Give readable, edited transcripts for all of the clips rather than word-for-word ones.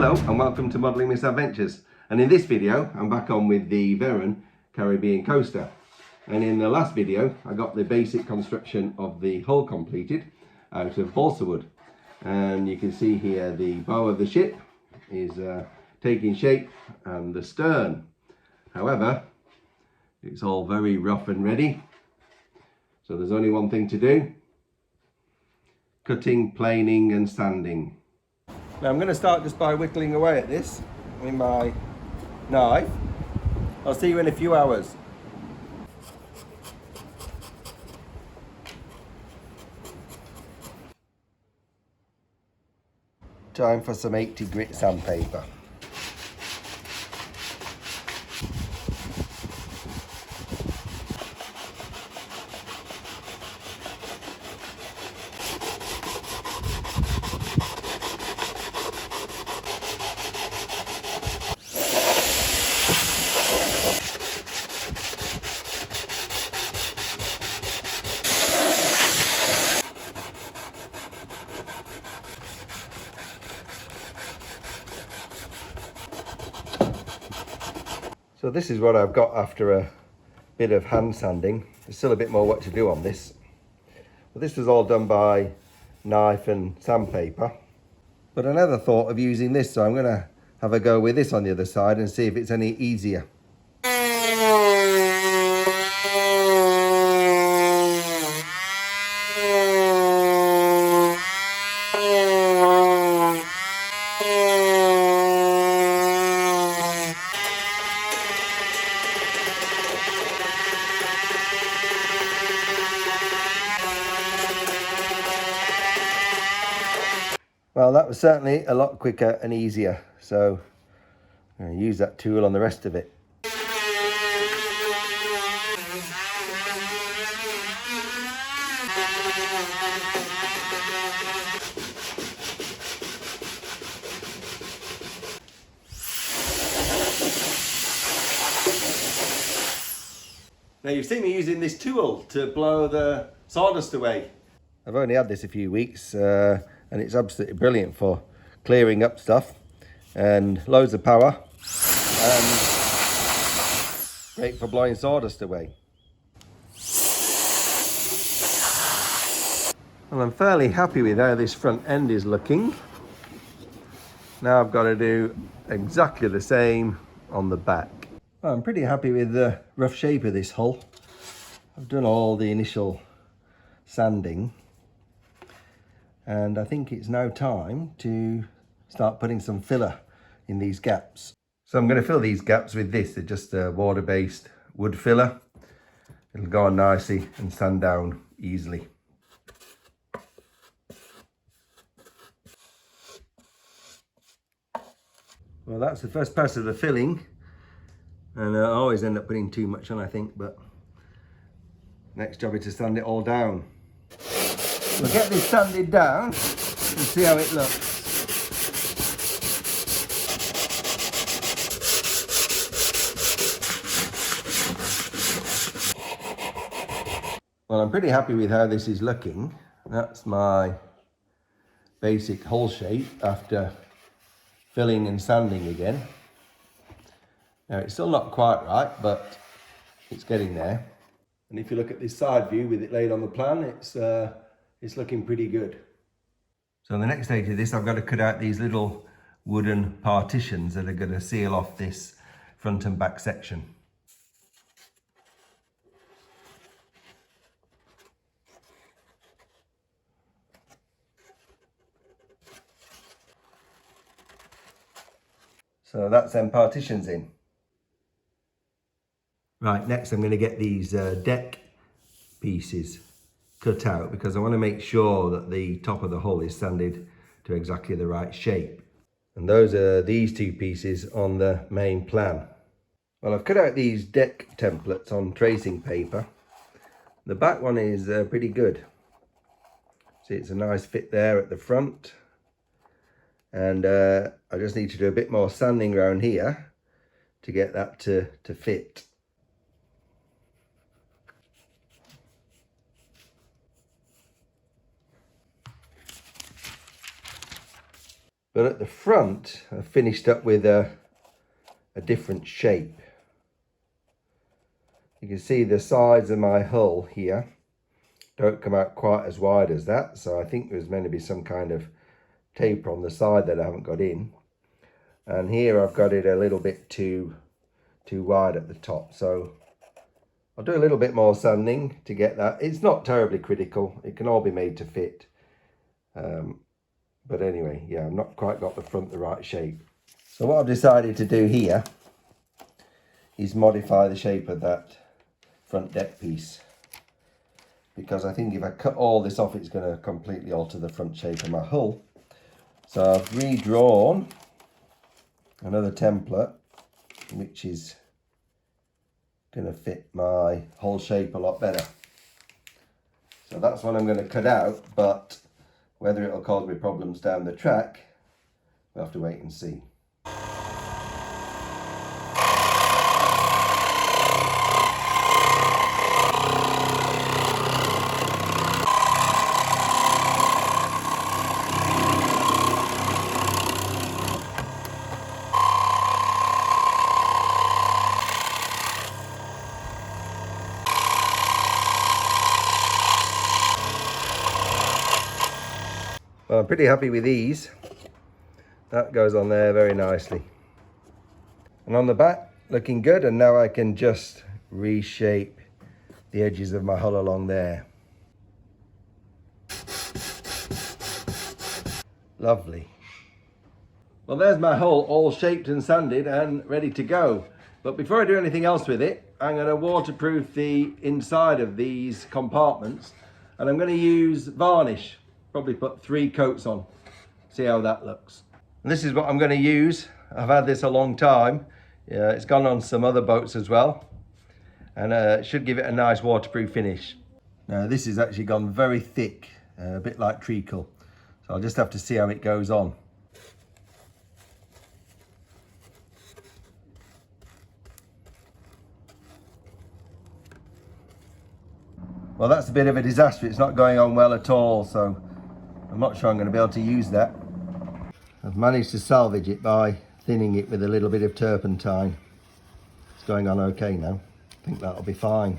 Hello and welcome to Modelling Misadventures, and in this video I'm back on with the Veron Caribbean Coaster. And in the last video I got the basic construction of the hull completed out of balsa wood, and you can see here the bow of the ship is taking shape and the stern. However, it's all very rough and ready, so there's only one thing to do: cutting, planing and sanding. Now I'm going to start just by whittling away at this with my knife. I'll see you in a few hours. Time for some 80 grit sandpaper. So this is what I've got after a bit of hand sanding. There's still a bit more work to do on this. But this was all done by knife and sandpaper. But I never thought of using this, so I'm going to have a go with this on the other side and see if it's any easier. Well, that was certainly a lot quicker and easier, so I'm going to use that tool on the rest of it. Now you've seen me using this tool to blow the sawdust away. I've only had this a few weeks, and it's absolutely brilliant for clearing up stuff, and loads of power, and great for blowing sawdust away. Well, I'm fairly happy with how this front end is looking. Now I've got to do exactly the same on the back. Well, I'm pretty happy with the rough shape of this hull. I've done all the initial sanding, and I think it's now time to start putting some filler in these gaps. So I'm going to fill these gaps with this. They're just a water-based wood filler. It'll go on nicely and sand down easily. Well, that's the first pass of the filling, and I always end up putting too much on, I think, but next job is to sand it all down. We'll get this sanded down and see how it looks. Well, I'm pretty happy with how this is looking. That's my basic hull shape after filling and sanding again. Now it's still not quite right, but it's getting there. And if you look at this side view with it laid on the plan, it's looking pretty good. So the next stage of this, I've got to cut out these little wooden partitions that are going to seal off this front and back section. So that's them partitions in. Right, next I'm going to get these deck pieces cut out, because I want to make sure that the top of the hull is sanded to exactly the right shape. And those are these two pieces on the main plan. Well, I've cut out these deck templates on tracing paper. The back one is pretty good. See, it's a nice fit there at the front. And I just need to do a bit more sanding around here to get that to fit. But at the front, I finished up with a different shape. You can see the sides of my hull here don't come out quite as wide as that. So I think there's meant to be some kind of taper on the side that I haven't got in. And here I've got it a little bit too wide at the top. So I'll do a little bit more sanding to get that. It's not terribly critical. It can all be made to fit. But anyway, yeah, I've not quite got the front the right shape. So what I've decided to do here is modify the shape of that front deck piece, because I think if I cut all this off, it's going to completely alter the front shape of my hull. So I've redrawn another template, which is going to fit my hull shape a lot better. So that's what I'm going to cut out, but whether it'll cause me problems down the track, we'll have to wait and see. Well, I'm pretty happy with these. That goes on there very nicely. And on the back, looking good. And now I can just reshape the edges of my hull along there. Lovely. Well, there's my hull all shaped and sanded and ready to go. But before I do anything else with it, I'm going to waterproof the inside of these compartments. And I'm going to use varnish. Probably put 3 coats on, see how that looks. And this is what I'm going to use. I've had this a long time. It's gone on some other boats as well, and it should give it a nice waterproof finish. Now this has actually gone very thick, a bit like treacle, so I'll just have to see how it goes on. Well, that's a bit of a disaster. It's not going on well at all, so I'm not sure I'm going to be able to use that. I've managed to salvage it by thinning it with a little bit of turpentine. It's going on okay now. I think that'll be fine.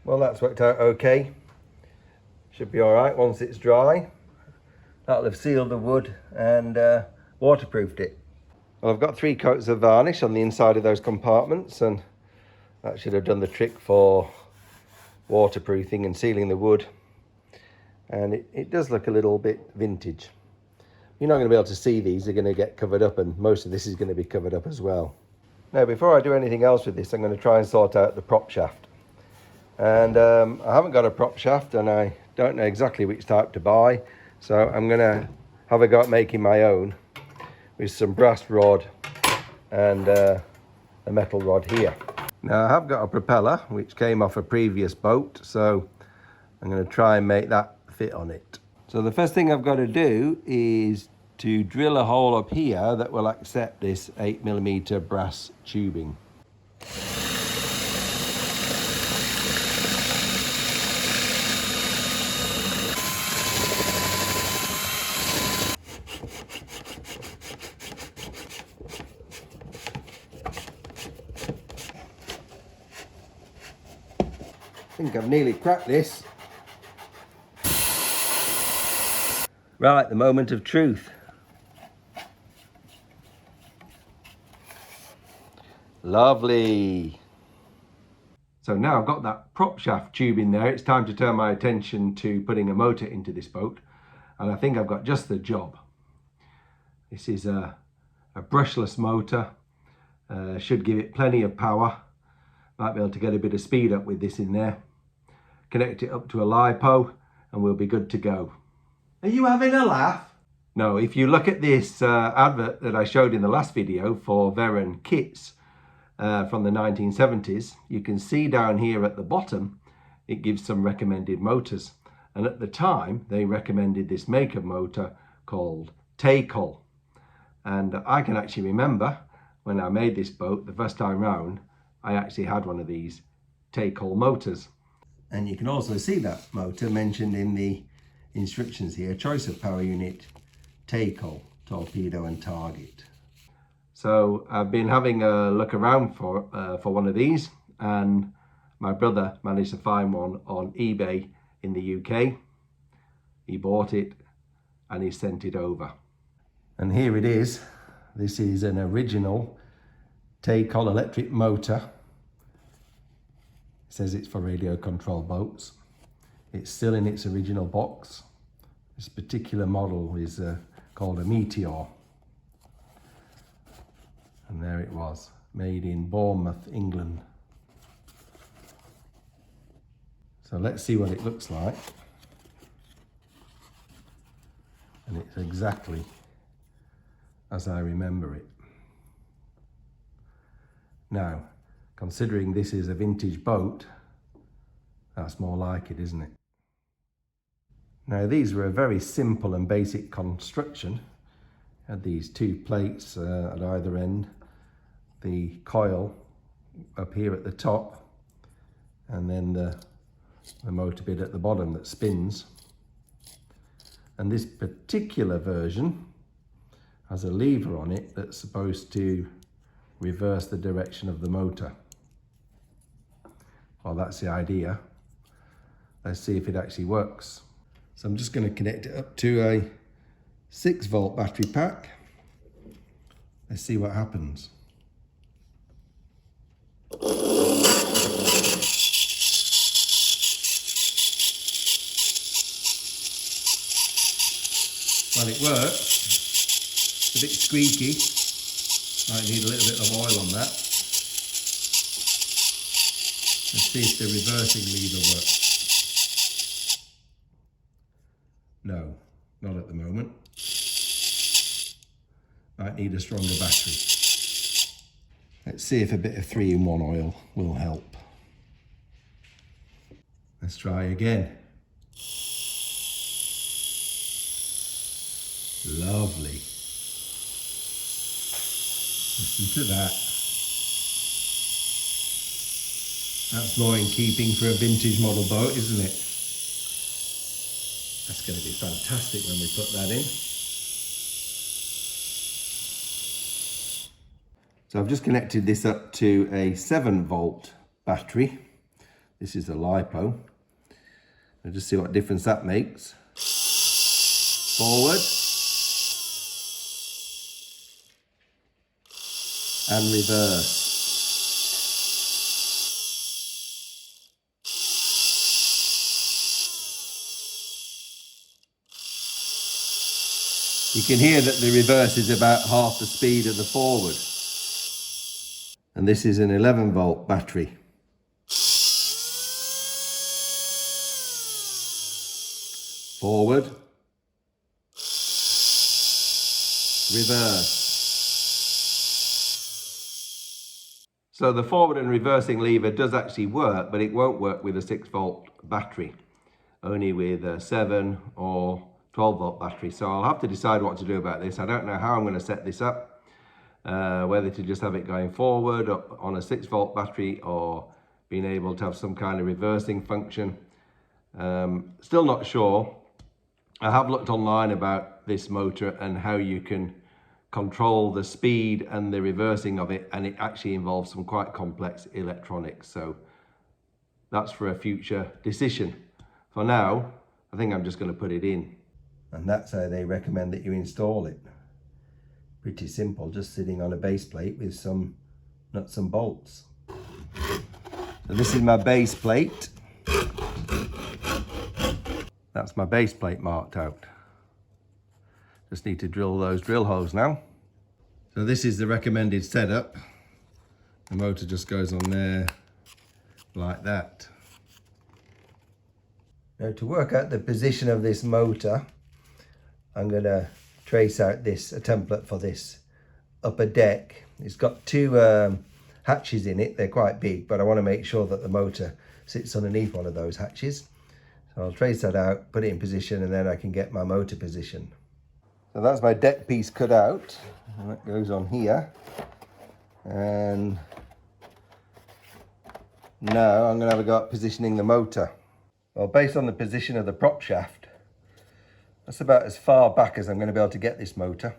Well, that's worked out okay. Should be all right once it's dry. That'll have sealed the wood and waterproofed it. Well, I've got 3 coats of varnish on the inside of those compartments, and that should have done the trick for waterproofing and sealing the wood. And it does look a little bit vintage. You're not going to be able to see these, they're going to get covered up, and most of this is going to be covered up as well. Now, before I do anything else with this, I'm going to try and sort out the prop shaft. And I haven't got a prop shaft, and I don't know exactly which type to buy, so I'm going to have a go at making my own with some brass rod and a metal rod here. Now I have got a propeller which came off a previous boat, so I'm going to try and make that fit on it. So the first thing I've got to do is to drill a hole up here that will accept this 8mm brass tubing. I think I've nearly cracked this. Right, the moment of truth. Lovely. So now I've got that prop shaft tube in there, it's time to turn my attention to putting a motor into this boat. And I think I've got just the job. This is a brushless motor. Should give it plenty of power. Might be able to get a bit of speed up with this in there. Connect it up to a LiPo and we'll be good to go. Are you having a laugh? No, if you look at this advert that I showed in the last video for Veron kits from the 1970s, you can see down here at the bottom, it gives some recommended motors. And at the time, they recommended this make of motor called Take-All. And I can actually remember when I made this boat the first time round, I actually had one of these Take-All motors. And you can also see that motor mentioned in the instructions here. Choice of power unit, take hull, torpedo and target. So I've been having a look around for one of these, and my brother managed to find one on eBay in the UK. He bought it and he sent it over. And here it is. This is an original take hull electric motor. It says it's for radio controlled boats. It's still in its original box. This particular model is called a Meteor. And there it was, made in Bournemouth, England. So let's see what it looks like. And it's exactly as I remember it. Now, considering this is a vintage boat, that's more like it, isn't it? Now, these were a very simple and basic construction. Had these two plates at either end, the coil up here at the top, and then the motor bit at the bottom that spins. And this particular version has a lever on it that's supposed to reverse the direction of the motor. Well, that's the idea. Let's see if it actually works. So I'm just going to connect it up to a 6-volt battery pack. Let's see what happens. Well, it works. It's a bit squeaky. Might need a little bit of oil on that. Let's see if the reversing lever works. No, not at the moment. Might need a stronger battery. Let's see if a bit of 3-in-1 oil will help. Let's try again. Lovely. Listen to that. That's more in keeping for a vintage model boat, isn't it? That's going to be fantastic when we put that in. So I've just connected this up to a 7-volt battery. This is a LiPo. I'll just see what difference that makes. Forward. And reverse. You can hear that the reverse is about half the speed of the forward. And this is an 11-volt battery. Forward. Reverse. So the forward and reversing lever does actually work, but it won't work with a 6-volt battery, only with a 7 or 12-volt battery. So I'll have to decide what to do about this. I don't know how I'm going to set this up, whether to just have it going forward on a 6-volt battery or being able to have some kind of reversing function. Still not sure. I have looked online about this motor and how you can control the speed and the reversing of it, and it actually involves some quite complex electronics. So that's for a future decision. For now, I think I'm just going to put it in. And that's how they recommend that you install it. Pretty simple, just sitting on a base plate with some nuts and bolts. So this is my base plate. That's my base plate marked out. Just need to drill those drill holes now. So this is the recommended setup. The motor just goes on there like that. Now, to work out the position of this motor, I'm going to trace out a template for this upper deck. It's got 2 hatches in it. They're quite big, but I want to make sure that the motor sits underneath one of those hatches. So I'll trace that out, put it in position, and then I can get my motor position. So that's my deck piece cut out, and that goes on here. And now I'm going to have a go at positioning the motor. Well, based on the position of the prop shaft, That's about as far back as I'm going to be able to get this motor.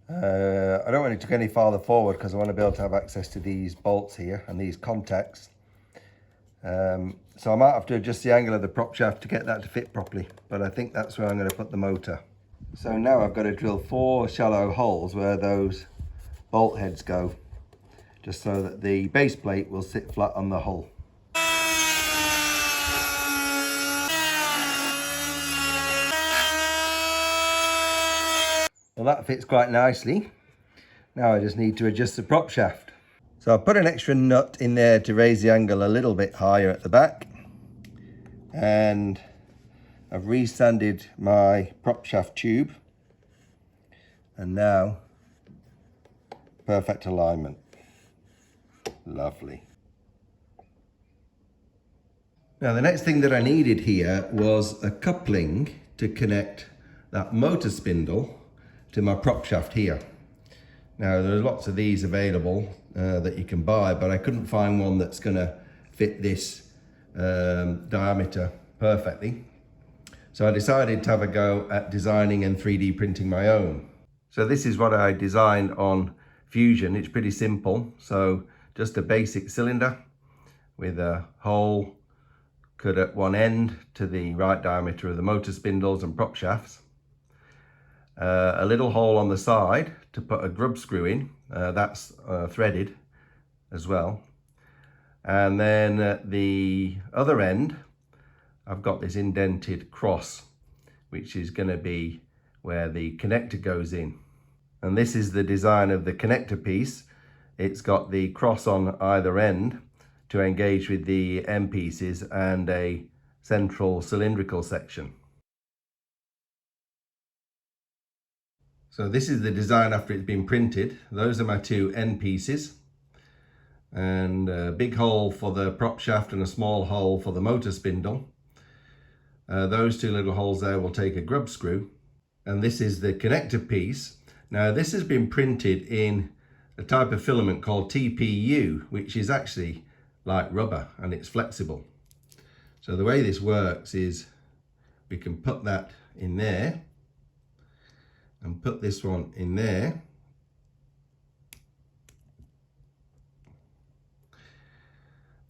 I don't want it to go any farther forward because I want to be able to have access to these bolts here and these contacts. So I might have to adjust the angle of the prop shaft to get that to fit properly, but I think that's where I'm going to put the motor. So now I've got to drill 4 shallow holes where those bolt heads go, just so that the base plate will sit flat on the hull. Well, that fits quite nicely. Now I just need to adjust the prop shaft. So I've put an extra nut in there to raise the angle a little bit higher at the back. And I've resanded my prop shaft tube. And now, perfect alignment. Lovely. Now the next thing that I needed here was a coupling to connect that motor spindle to my prop shaft here. Now there's lots of these available that you can buy, but I couldn't find one that's going to fit this diameter perfectly. So I decided to have a go at designing and 3D printing my own. So this is what I designed on Fusion. It's pretty simple. So just a basic cylinder with a hole cut at one end to the right diameter of the motor spindles and prop shafts. A little hole on the side to put a grub screw in, that's threaded as well. And then at the other end, I've got this indented cross, which is going to be where the connector goes in. And this is the design of the connector piece. It's got the cross on either end to engage with the end pieces and a central cylindrical section. So this is the design after it's been printed. Those are my 2 end pieces, and a big hole for the prop shaft and a small hole for the motor spindle. Those 2 little holes there will take a grub screw, and this is the connector piece. Now this has been printed in a type of filament called TPU, which is actually like rubber and it's flexible. So the way this works is we can put that in there and put this one in there.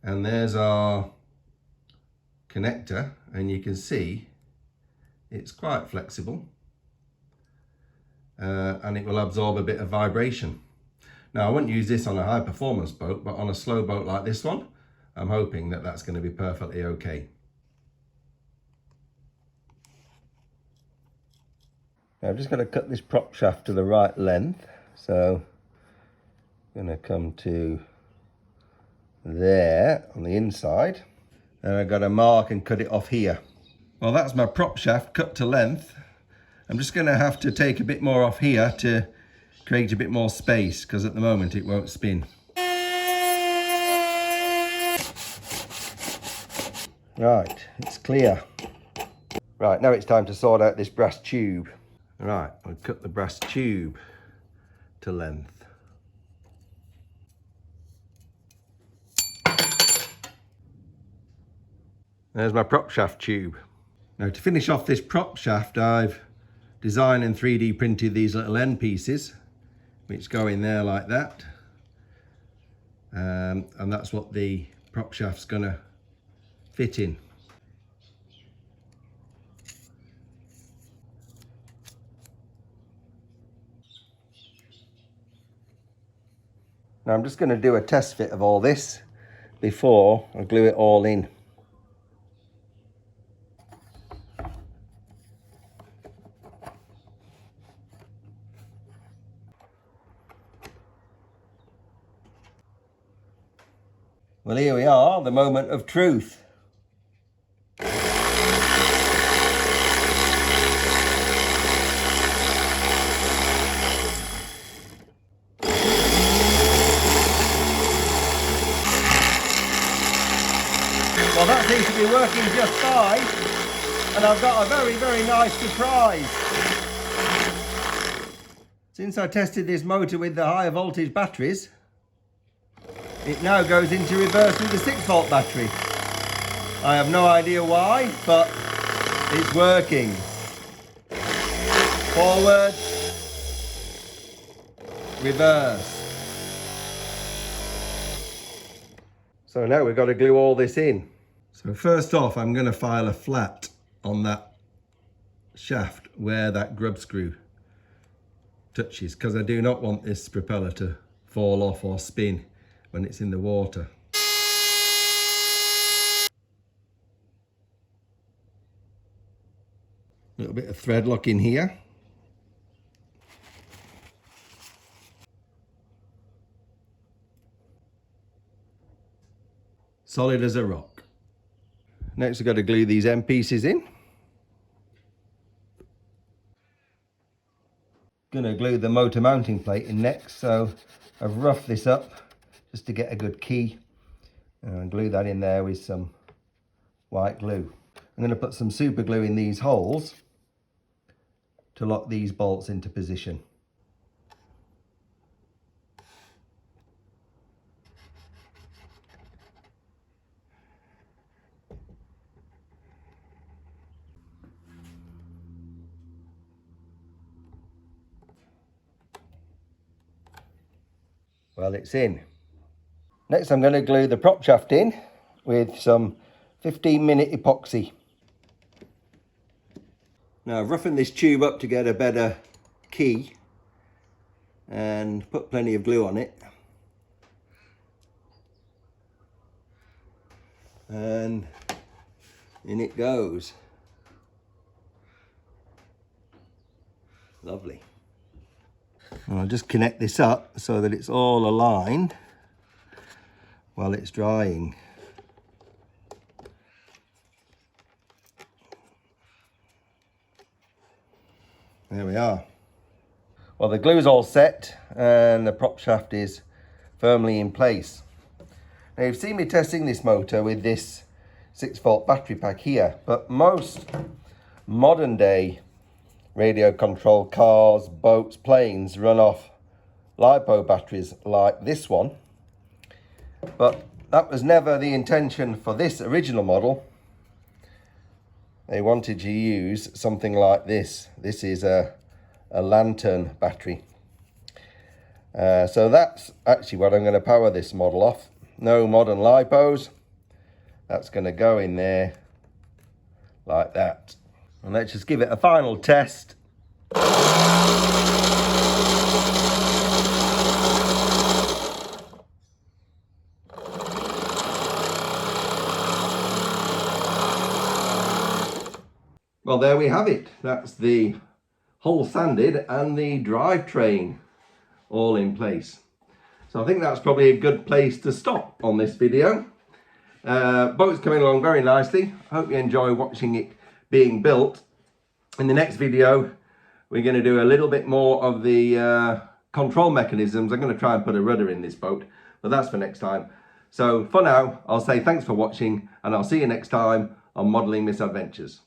And there's our connector, and you can see it's quite flexible and it will absorb a bit of vibration. Now I wouldn't use this on a high performance boat, but on a slow boat like this one, I'm hoping that that's going to be perfectly okay. I'm just going to cut this prop shaft to the right length, so I'm going to come to there on the inside, and I've got to mark and cut it off here. Well, that's my prop shaft cut to length. I'm just going to have to take a bit more off here to create a bit more space, because at the moment it won't spin. Right, it's clear. Right, now it's time to sort out this brass tube. Right, I'll cut the brass tube to length. There's my prop shaft tube. Now to finish off this prop shaft, I've designed and 3D printed these little end pieces, which go in there like that. And that's what the prop shaft's gonna fit in. Now I'm just going to do a test fit of all this before I glue it all in. Well, here we are, the moment of truth. Well, that seems to be working just fine, and I've got a very, very nice surprise. Since I tested this motor with the higher voltage batteries, it now goes into reverse with the 6-volt battery. I have no idea why, but it's working. forward, reverse. So now we've got to glue all this in. So first off, I'm going to file a flat on that shaft where that grub screw touches, because I do not want this propeller to fall off or spin when it's in the water. A little bit of thread lock in here. Solid as a rock. Next we've got to glue these end pieces in. Gonna glue the motor mounting plate in next, so I've roughed this up just to get a good key and glue that in there with some white glue. I'm going to put some super glue in these holes to lock these bolts into position. Well, it's in. Next I'm going to glue the prop shaft in with some 15-minute epoxy. Now I've roughened this tube up to get a better key and put plenty of glue on it. And in it goes. Lovely. And I'll just connect this up so that it's all aligned while it's drying. There we are. Well, the glue's all set and the prop shaft is firmly in place. Now you've seen me testing this motor with this 6-volt battery pack here, but most modern day radio controlled cars, boats, planes run off LiPo batteries like this one. But that was never the intention for this original model. They wanted to use something like this. This is a lantern battery. So that's actually what I'm going to power this model off. No modern LiPos. That's going to go in there like that. And let's just give it a final test. Well, there we have it. That's the hull sanded and the drivetrain all in place. So I think that's probably a good place to stop on this video. Boat's coming along very nicely. Hope you enjoy watching it being built. In the next video, we're going to do a little bit more of the control mechanisms. I'm going to try and put a rudder in this boat, but that's for next time. So for now, I'll say thanks for watching, and I'll see you next time on Modelling Misadventures.